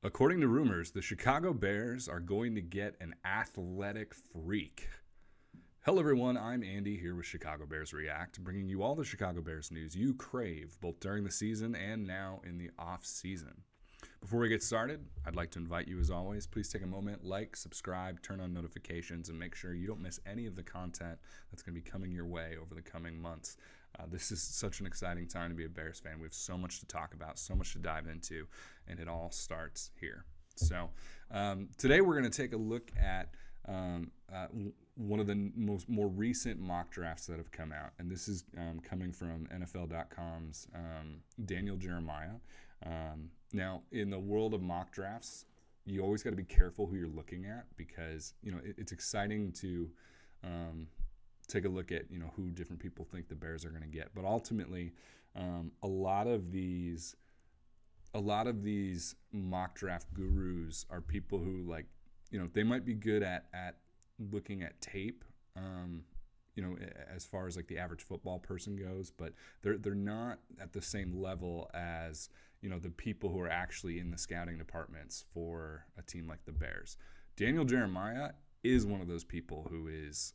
According to rumors, the Chicago Bears are going to get an athletic freak. Hello, everyone. I'm Andy here with Chicago Bears React, bringing you all the Chicago Bears news you crave, both during the season and now in the off season. Before we get started, I'd like to invite you, as always, please take a moment, like, subscribe, turn on notifications, and make sure you don't miss any of the content that's going to be coming your way over the coming months. This is such an exciting time to be a Bears fan. We have so much to talk about, so much to dive into, and it all starts here. So today we're going to take a look at one of the more recent mock drafts that have come out, and this is coming from NFL.com's Daniel Jeremiah. Now, in the world of mock drafts, you always got to be careful who you're looking at because it's exciting to take a look at who different people think the Bears are going to get, but ultimately, a lot of these mock draft gurus are people who they might be good at looking at tape, as far as like the average football person goes, but they're not at the same level as the people who are actually in the scouting departments for a team like the Bears. Daniel Jeremiah is one of those people who is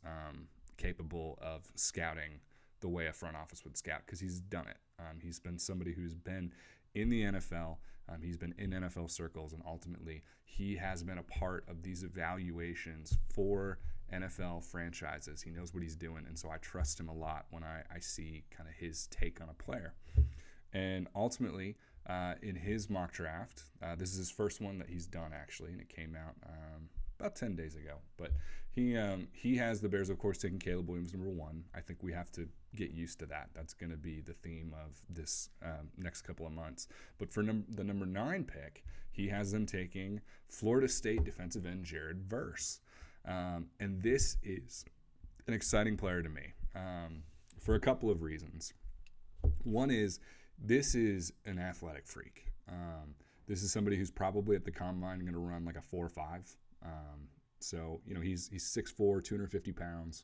capable of scouting the way a front office would scout because he's done it. He's been somebody who's been in the NFL. He's been in NFL circles, and ultimately he has been a part of these evaluations for NFL franchises. He knows what he's doing, and so I trust him a lot when I see kind of his take on a player. And ultimately, in his mock draft, this is his first one that he's done actually, and it came out about 10 days ago. But he has the Bears, of course, taking Caleb Williams number 1. I think we have to get used to that. That's going to be the theme of this next couple of months. But for the number 9 pick, he has them taking Florida State defensive end Jared Verse. And this is an exciting player to me for a couple of reasons. One is this is an athletic freak. This is somebody who's probably at the combine going to run like a 4.5. So he's 6'4", 250 pounds.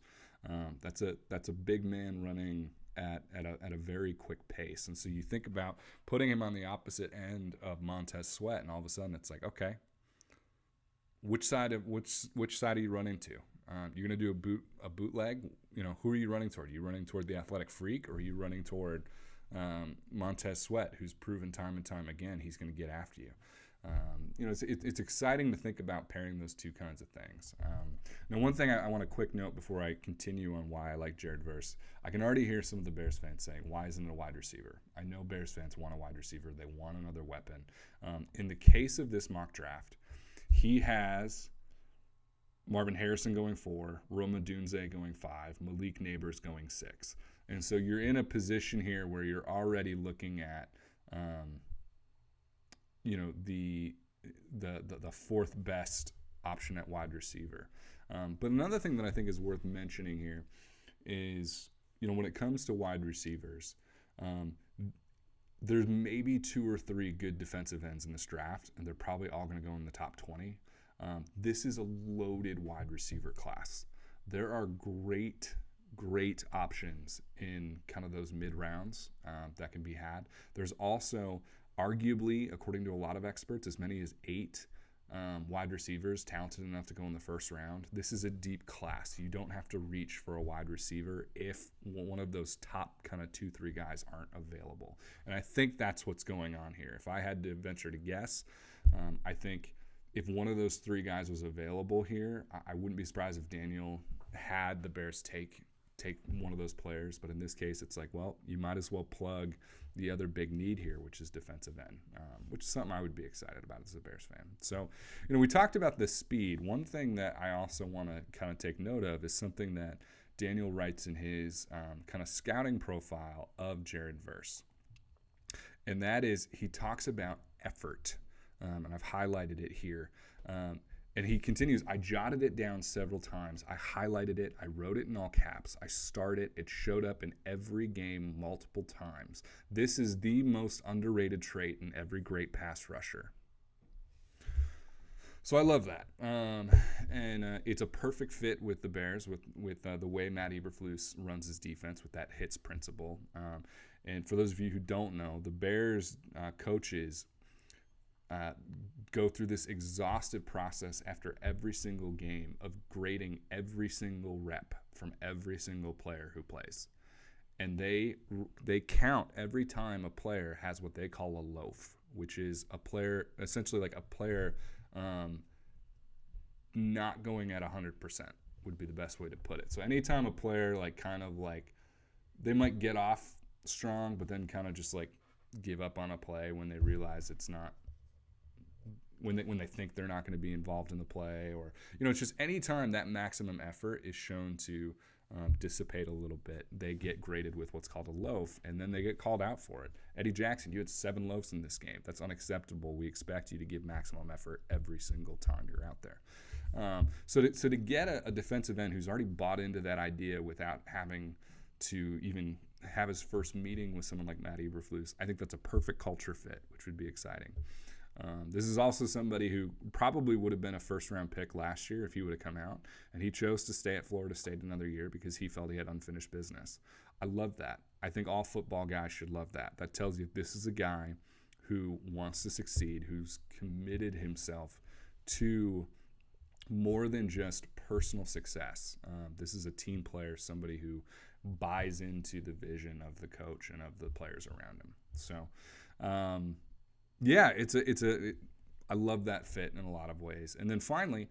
That's a big man running at a very quick pace. And so you think about putting him on the opposite end of Montez Sweat, and all of a sudden it's like, okay, which side are you running to? You're going to do a bootleg. Who are you running toward? Are you running toward the athletic freak, or are you running toward Montez Sweat, who's proven time and time again he's going to get after you? It's exciting to think about pairing those two kinds of things. Now, one thing I want to quick note before I continue on why I like Jared Verse. I can already hear some of the Bears fans saying, why isn't it a wide receiver? I know Bears fans want a wide receiver. They want another weapon. In the case of this mock draft, he has Marvin Harrison going 4, Rome Odunze going 5, Malik Neighbors going 6. And so you're in a position here where you're already looking at the fourth best option at wide receiver. But another thing that I think is worth mentioning here is, when it comes to wide receivers, there's maybe 2 or 3 good defensive ends in this draft, and they're probably all going to go in the top 20. This is a loaded wide receiver class. There are great options in kind of those mid rounds that can be had. There's also, arguably, according to a lot of experts, as many as 8 wide receivers talented enough to go in the first round. This is a deep class. You don't have to reach for a wide receiver if one of those top kind of 2-3 guys aren't available. And I think that's what's going on here. If I had to venture to guess, I think if one of those 3 guys was available here, I wouldn't be surprised if Daniel had the Bears take one of those players. But in this case, it's like, well, you might as well plug the other big need here, which is defensive end, which is something I would be excited about as a Bears fan. So, we talked about the speed. One thing that I also want to kind of take note of is something that Daniel writes in his kind of scouting profile of Jared Verse. And that is, he talks about effort. And I've highlighted it here. And he continues, I jotted it down several times. I highlighted it. I wrote it in all caps. I starred it. It showed up in every game multiple times. This is the most underrated trait in every great pass rusher. So I love that. And it's a perfect fit with the Bears, with the way Matt Eberflus runs his defense with that hits principle. And for those of you who don't know, the Bears coaches uh, go through this exhaustive process after every single game of grading every single rep from every single player who plays. And they count every time a player has what they call a loaf, which is a player, essentially like a player not going at 100% would be the best way to put it. So anytime a player they might get off strong, but then kind of just like give up on a play when they realize it's not, when they think they're not going to be involved in the play, or it's just anytime that maximum effort is shown to dissipate a little bit, they get graded with what's called a loaf, and then they get called out for it. Eddie Jackson, you had 7 loafs in this game. That's unacceptable. We expect you to give maximum effort every single time you're out there. So to get a defensive end who's already bought into that idea without having to even have his first meeting with someone like Matt Eberflus, I think that's a perfect culture fit, which would be exciting. This is also somebody who probably would have been a first-round pick last year if he would have come out, and he chose to stay at Florida State another year because he felt he had unfinished business. I love that. I think all football guys should love that. That tells you this is a guy who wants to succeed, who's committed himself to more than just personal success. This is a team player, somebody who buys into the vision of the coach and of the players around him. So, yeah, I love that fit in a lot of ways. And then finally,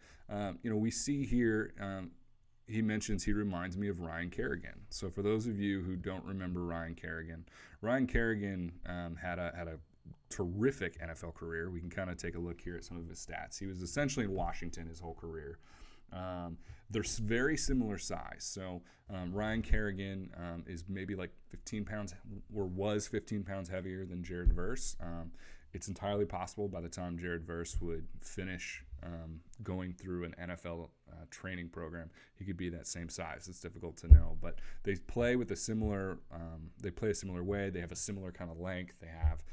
we see here, he mentions he reminds me of Ryan Kerrigan. So for those of you who don't remember Ryan Kerrigan had a terrific NFL career. We can kind of take a look here at some of his stats. He was essentially in Washington his whole career. They're very similar size. So Ryan Kerrigan is maybe like 15 pounds, or was 15 pounds heavier than Jared Verse. It's entirely possible by the time Jared Verse would finish going through an NFL training program, he could be that same size. It's difficult to know, but they play with a similar way. They have a similar kind of length. They have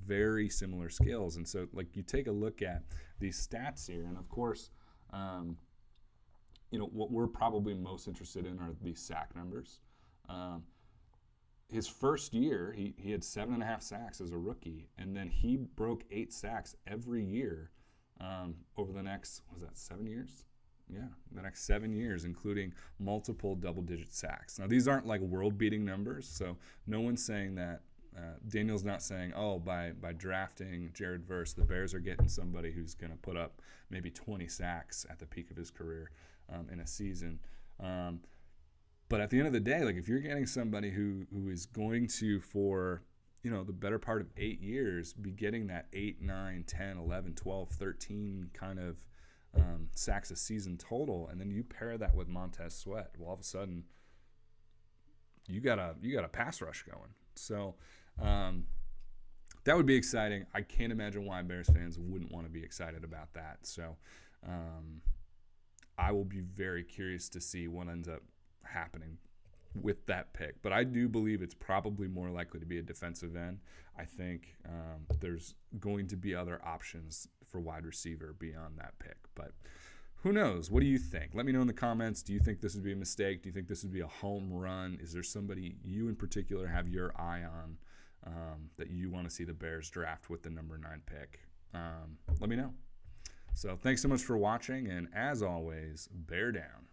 very similar skills. And so, like, you take a look at these stats here, and of course, what we're probably most interested in are these sack numbers. His first year, he had 7.5 sacks as a rookie, and then he broke 8 sacks every year over the next, 7 years? Yeah, the next 7 years, including multiple double-digit sacks. Now, these aren't like world-beating numbers, so no one's saying that. Daniel's not saying, by drafting Jared Verse, the Bears are getting somebody who's going to put up maybe 20 sacks at the peak of his career in a season. But at the end of the day, like, if you're getting somebody who is going to, for the better part of 8 years, be getting that 8, 9, 10, 11, 12, 13 kind of sacks a season total, and then you pair that with Montez Sweat, well, all of a sudden you got a pass rush going. So that would be exciting. I can't imagine why Bears fans wouldn't want to be excited about that. So I will be very curious to see what ends up happening with that pick. But I do believe it's probably more likely to be a defensive end. I think there's going to be other options for wide receiver beyond that pick. But who knows? What do you think? Let me know in the comments. Do you think this would be a mistake? Do you think this would be a home run? Is there somebody you in particular have your eye on that you want to see the Bears draft with the number 9 pick? Let me know. So thanks so much for watching, and as always, bear down.